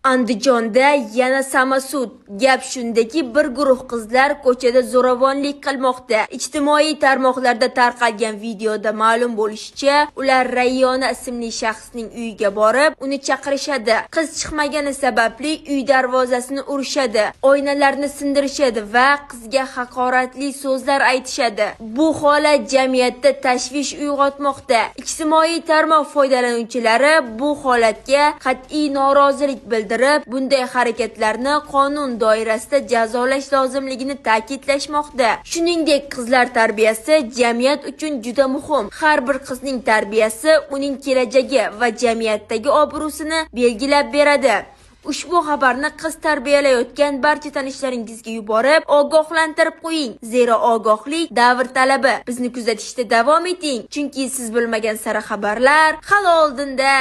Andijonda yana Samasud. Gap shundaki, bir guruh qizlar ko'chada zo'ravonlik qilmoqda. Ijtimoiy tarmoqlarda tarqalgan videoda ma'lum bo'lishicha, ular Rayyona ismli shaxsning uyiga borib, uni chaqirishadi. Qiz chiqmagani sababli uy darvozasini urishadi, oynalarni sindirishadi va qizga haqoratli so'zlar aytishadi. Bu holat jamiyatda tashvish uyg'otmoqda. Ijtimoiy tarmoq foydalanuvchilari bu holatga qat'iy norozilik bildirib, bunday harakatlarni qonun doirasida jazolash lozimligini ta'kidlashmoqda. Shuningdek, qizlar tarbiyasi jamiyat uchun juda muhim. Har bir qizning tarbiyasi uning kelajagi va jamiyatdagi obro'sini belgilab beradi. Ushbu xabarni qiz tarbiyalayotgan barcha tanishlaringizga yuborib, ogohlantirib qo'ying. Zero ogohlik davr talabi. Bizni kuzatishda davom eting, chunki siz bilmagan sara xabarlar hali oldinda.